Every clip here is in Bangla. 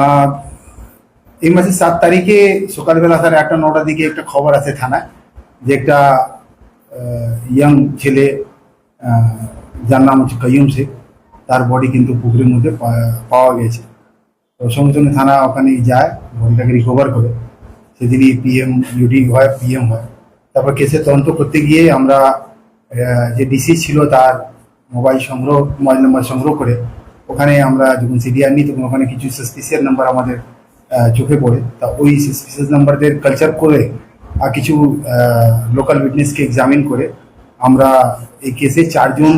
আহ, এই মাসের 7 তারিখে সকালবেলা স্যার 8টা-9টার দিকে একটা খবর আছে থানায় যে একটা ইয়াং ছেলে, আহ, যার নাম হচ্ছে কাইয়ুম শেখ, তার বডি কিন্তু পুকুরের মধ্যে পাওয়া গেছে। তো সঙ্গে সঙ্গে থানা ওখানে যায়, বডিটাকে রিকভার করে। সেদিনই পিএম ইউডি হয়, পিএম হয়। তারপর কেসের তদন্ত করতে গিয়ে আমরা যে ডিসি ছিল তার মোবাইল নাম্বার সংগ্রহ করে ওখানে আমরা যখন সিডিআর নিই তখন ওখানে কিছু সাসপিসিয়াস নাম্বার আমাদের চোখে পড়ে। তা ওই সাসপিসিয়াস নাম্বারদের কালচার করে আর কিছু লোকাল উইটনেসকে এক্সামিন করে আমরা এই কেসে 4জন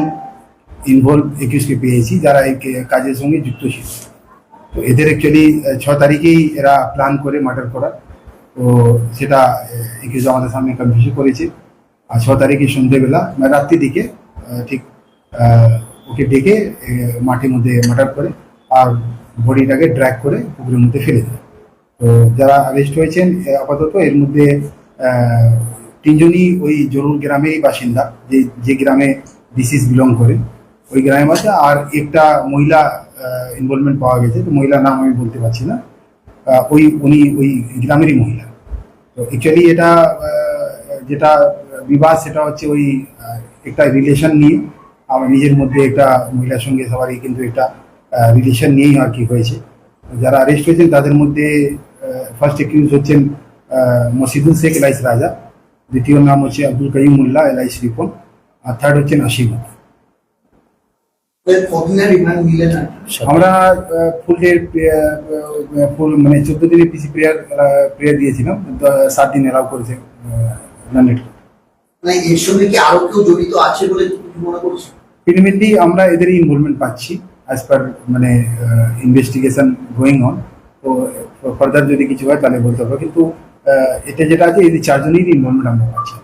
ইনভলভ একিউজকে পেয়েছি যারা এই কাজের সঙ্গে যুক্ত ছিল। তো এদের অ্যাকচুয়ালি 6 তারিখেই এরা প্ল্যান করে মার্ডার করার। তো সেটা একিউজ আমাদের সামনে কনফিউজ করেছে। আর 6 তারিখে সন্ধ্যেবেলা মানে রাত্রির দিকে ঠিক ওকে ডেকে মাটির মধ্যে মার্ডার করে আর বডিটাকে ড্র্যাগ করে পুকুরের মধ্যে ফেলে দেয়। তো যারা অ্যারেস্ট হয়েছেন আপাতত এর মধ্যে 3জনই ওই জরুর গ্রামেরই বাসিন্দা, যে গ্রামে ডিসিজ বিলং করে ওই গ্রামের মধ্যে। আর একটা মহিলা ইনভলভমেন্ট পাওয়া গেছে, তো মহিলার নাম আমি বলতে পারছি না। উনি ওই গ্রামেরই মহিলা। তো অ্যাকচুয়ালি এটা যেটা বিবাদ সেটা হচ্ছে ওই একটা রিলেশন নিয়ে, আমার নিজের মধ্যে একটা মহিলার সঙ্গে সবারই কিন্তু একটা রিলেশন নিয়েই আর কি হয়েছে। যারা অ্যারেস্ট হয়েছেন তাদের মধ্যে ফার্স্ট অ্যাকিউজ হচ্ছেন মসিদুল শেখ এলাইস রাজা, দ্বিতীয় নাম হচ্ছে আব্দুল কাইম মোল্লা এলাইস রিপন, আর থার্ড হচ্ছেন আশিম। আমরা ফুল মানে 14 দিনের পিসি প্রেয়ার দিয়েছিলাম, 7 দিন এলাও করেছে। এর সঙ্গে কি আরো কেউ জড়িত আছে বলে মনে করছি? ইনিমিটলি আমরা এদের ইনভলভমেন্ট পাচ্ছি অ্যাজ পার মানে ইনভেস্টিগেশন গোয়িং অন। তো ফার্দার যদি কিছু হয় তাহলে বলতে হবে, কিন্তু এটা যেটা আছে এই 4জনেরই ইনভলভমেন্ট আমরা পাচ্ছি।